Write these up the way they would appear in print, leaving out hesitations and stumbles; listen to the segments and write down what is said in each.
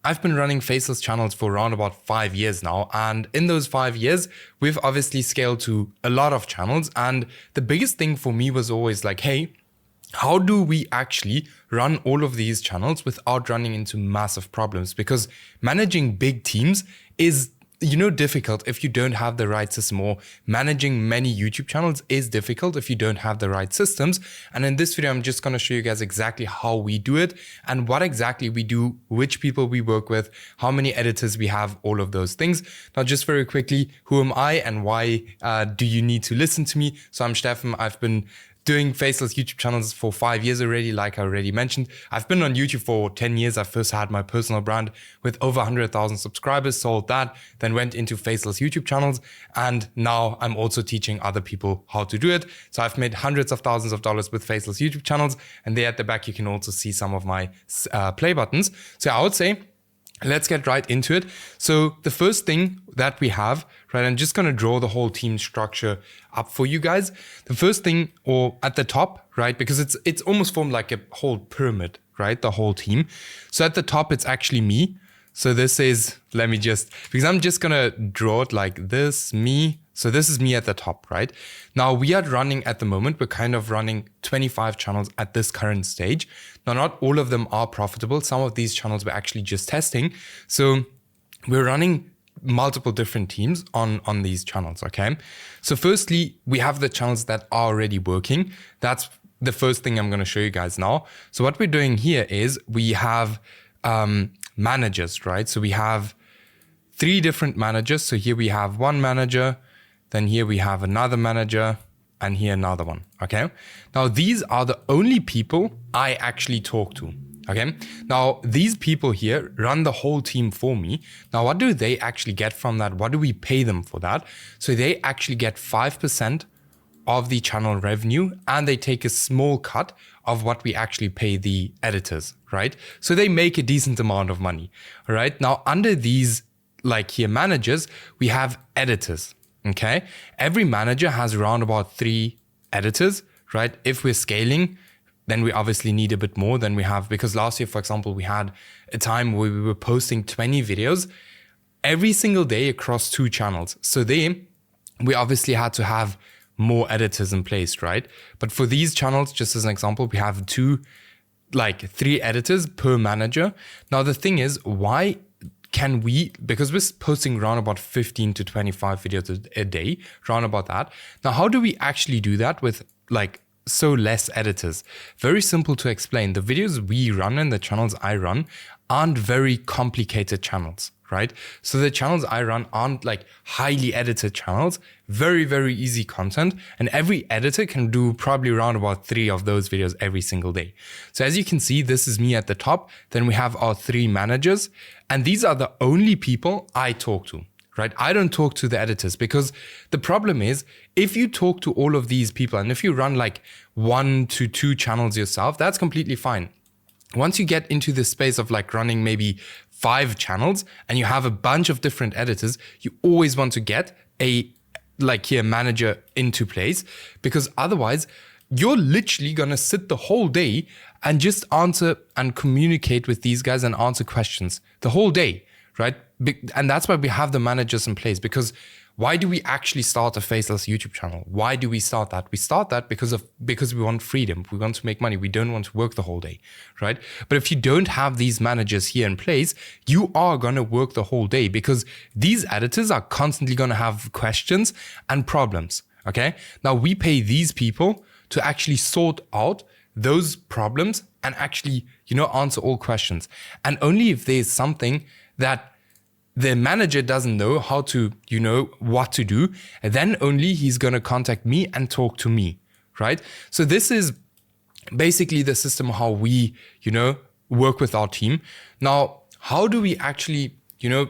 I've been running Faceless channels for around about 5 years now. And in those 5 years, we've obviously scaled to a lot of channels. And the biggest thing for me was always like, hey, how do we actually run all of these channels without running into massive problems? Because managing big teams is difficult if you don't have the right system, or managing many YouTube channels is difficult if you don't have the right systems. And in this video, I'm just going to show you guys exactly how we do it and what exactly we do, which people we work with, how many editors we have, all of those things. Now, just very quickly, who am I and why do you need to listen to me? So I'm Steffen. I've been doing Faceless YouTube channels for 5 years already, like I already mentioned. I've been on YouTube for 10 years. I first had my personal brand with over 100,000 subscribers, sold that, then went into Faceless YouTube channels. And now I'm also teaching other people how to do it. So I've made hundreds of thousands of dollars with Faceless YouTube channels. And there at the back, you can also see some of my play buttons. So I would say, let's get right into it. So the first thing that we have, right, I'm just going to draw the whole team structure up for you guys. The first thing, or at the top, right, because it's almost formed like a whole pyramid, right, the whole team. So at the top, it's actually me. So this is, because I'm just going to draw it like this, me. So this is me at the top, right? Now we are running at the moment, we're kind of running 25 channels at this current stage. Now, not all of them are profitable. Some of these channels we're actually just testing. So we're running multiple different teams on these channels, okay? So firstly, we have the channels that are already working. That's the first thing I'm gonna show you guys now. So what we're doing here is we have managers, right? So we have 3 different managers. So here we have one manager, then here we have another manager, and here another one, okay? Now, these are the only people I actually talk to, okay? Now, these people here run the whole team for me. Now, what do they actually get from that? What do we pay them for that? So they actually get 5% of the channel revenue, and they take a small cut of what we actually pay the editors, right? So they make a decent amount of money, all right? Now, under these, like here, managers, we have editors. Okay, every manager has around about 3 editors, right? If we're scaling, then we obviously need a bit more than we have, because last year, for example, we had a time where we were posting 20 videos every single day across 2 channels. So we obviously had to have more editors in place, right? But for these channels, just as an example, we have 3 editors per manager. Now, the thing is, why can we, because we're posting around about 15 to 25 videos a day, around about that. Now, how do we actually do that with so less editors? Very simple to explain. The videos we run and the channels I run aren't very complicated channels, right? So the channels I run aren't highly edited channels, very, very easy content. And every editor can do probably around about 3 of those videos every single day. So as you can see, this is me at the top. Then we have our 3 managers. And these are the only people I talk to, right? I don't talk to the editors, because the problem is, if you talk to all of these people and if you run 1 to 2 channels yourself, that's completely fine. Once you get into the space of running maybe 5 channels and you have a bunch of different editors, you always want to get a manager into place, because otherwise you're literally going to sit the whole day and just answer and communicate with these guys and answer questions the whole day, right? And that's why we have the managers in place, because why do we actually start a Faceless YouTube channel? Why do we start that? We start that because we want freedom. We want to make money. We don't want to work the whole day, right? But if you don't have these managers here in place, you are going to work the whole day, because these editors are constantly going to have questions and problems, okay? Now, we pay these people to actually sort out those problems and actually, answer all questions. And only if there's something that the manager doesn't know how to, what to do, then only he's going to contact me and talk to me, right? So this is basically the system how we, work with our team. Now, how do we actually,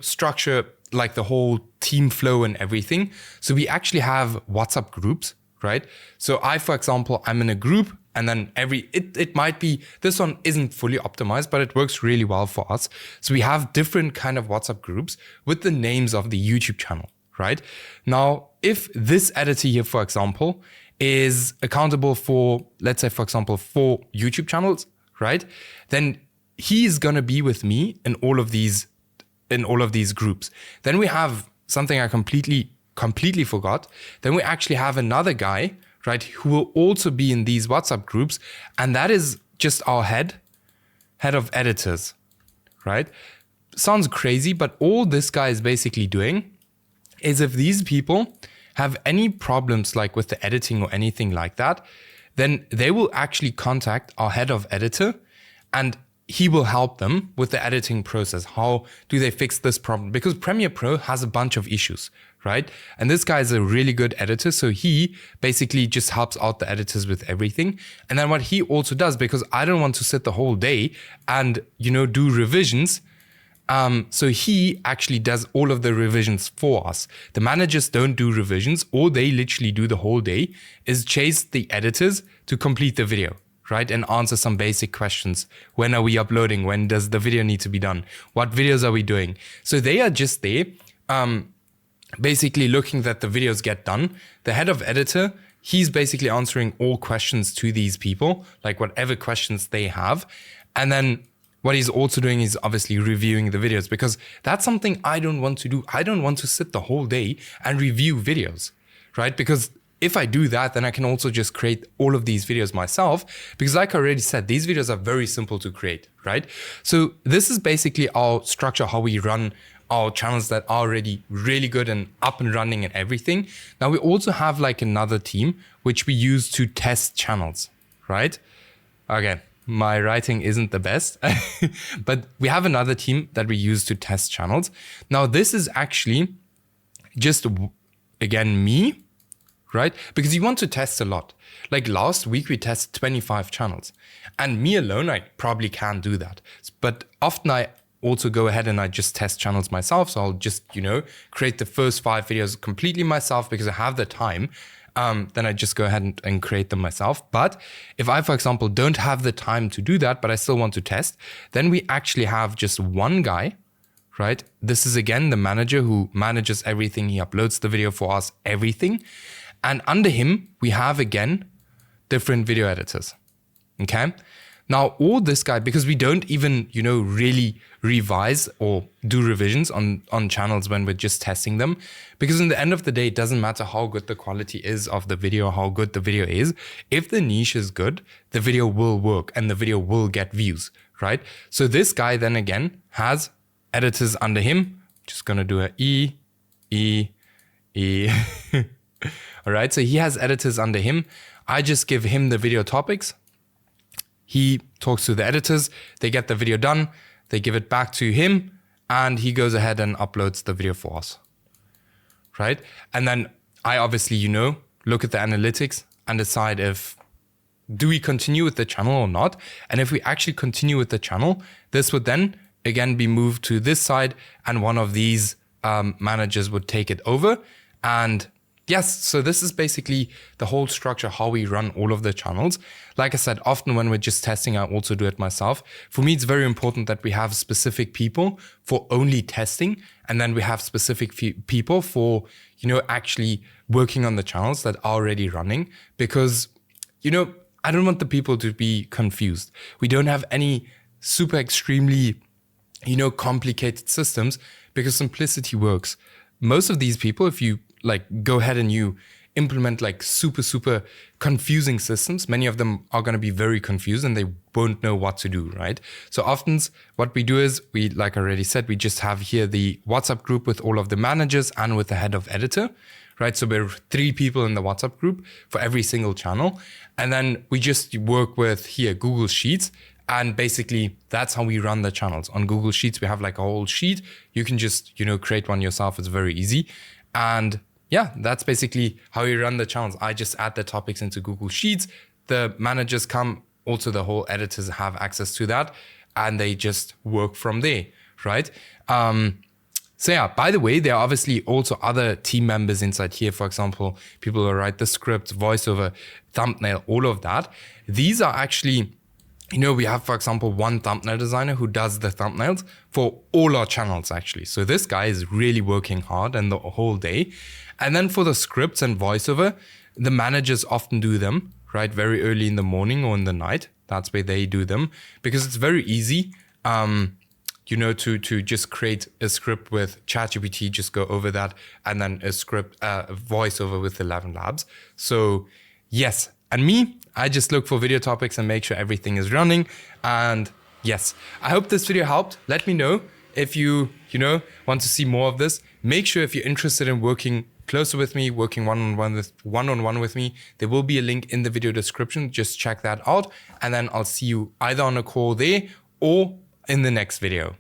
structure the whole team flow and everything? So we actually have WhatsApp groups, right? So for example, I'm in a group, and then it might be, this one isn't fully optimized, but it works really well for us. So we have different kind of WhatsApp groups with the names of the YouTube channel, right? Now, if this editor here, for example, is accountable for, let's say, for example, 4 YouTube channels, right? Then he's gonna be with me in all of these groups. Then we have something I completely forgot. Then we actually have another guy, right, who will also be in these WhatsApp groups, and that is just our head of editors, right? Sounds crazy, but all this guy is basically doing is if these people have any problems like with the editing or anything like that, then they will actually contact our head of editor and he will help them with the editing process. How do they fix this problem? Because Premiere Pro has a bunch of issues, right? And this guy is a really good editor. So he basically just helps out the editors with everything. And then what he also does, because I don't want to sit the whole day and, do revisions. So he actually does all of the revisions for us. The managers don't do revisions. All they literally do the whole day is chase the editors to complete the video, right? And answer some basic questions. When are we uploading? When does the video need to be done? What videos are we doing? So they are just there, basically looking that the videos get done. The head of editor, he's basically answering all questions to these people, like whatever questions they have. And then what he's also doing is obviously reviewing the videos, because that's something I don't want to do. I don't want to sit the whole day and review videos, right? Because if I do that, then I can also just create all of these videos myself, because like I already said, these videos are very simple to create, right? So this is basically our structure, how we run our channels that are already really good and up and running and everything. Now we also have like another team, which we use to test channels, right? Okay. My writing isn't the best, but we have another team that we use to test channels. Now, this is actually just, again, me, right? Because you want to test a lot. Like last week, we tested 25 channels. And me alone, I probably can't do that. But often I also go ahead and I just test channels myself. So I'll just, create the first 5 videos completely myself because I have the time. Then I just go ahead and create them myself. But if I, for example, don't have the time to do that, but I still want to test, then we actually have just one guy, right? This is again the manager who manages everything. He uploads the video for us, everything. And under him, we have again different video editors. Okay. Now, all this guy, because we don't even, really revise or do revisions on channels when we're just testing them, because in the end of the day, it doesn't matter how good the quality is of the video, how good the video is. If the niche is good, the video will work and the video will get views, right? So this guy then again has editors under him. Just going to do a E. All right. So he has editors under him. I just give him the video topics. He talks to the editors, they get the video done, they give it back to him, and he goes ahead and uploads the video for us, right? And then I obviously, look at the analytics and decide do we continue with the channel or not? And if we actually continue with the channel, this would then again be moved to this side and one of these managers would take it over. And yes, so this is basically the whole structure, how we run all of the channels. Like I said, often when we're just testing, I also do it myself. For me, it's very important that we have specific people for only testing. And then we have specific people for, actually working on the channels that are already running. Because, I don't want the people to be confused. We don't have any super extremely, complicated systems, because simplicity works. Most of these people, if you go ahead and you implement super confusing systems, many of them are going to be very confused and they won't know what to do, right? So often what we do is like I already said, we just have here the WhatsApp group with all of the managers and with the head of editor, right? So we're 3 people in the WhatsApp group for every single channel. And then we just work with here Google Sheets. And basically that's how we run the channels. On Google Sheets, we have a whole sheet. You can just, create one yourself. It's very easy. And yeah, that's basically how we run the channels. I just add the topics into Google Sheets. The managers come, also the whole editors have access to that, and they just work from there, right? So yeah, by the way, there are obviously also other team members inside here. For example, people who write the script, voiceover, thumbnail, all of that. These are actually, we have, for example, one thumbnail designer who does the thumbnails for all our channels, actually. So this guy is really working hard and the whole day. And then for the scripts and voiceover, the managers often do them, right? Very early in the morning or in the night. That's where they do them, because it's very easy. you know, to just create a script with ChatGPT, just go over that, and then a script, voiceover with ElevenLabs. So yes, and me, I just look for video topics and make sure everything is running. And yes, I hope this video helped. Let me know if you want to see more of this. Make sure if you're interested in working closer with me, working one-on-one with me, there will be a link in the video description. Just check that out. And then I'll see you either on a call there or in the next video.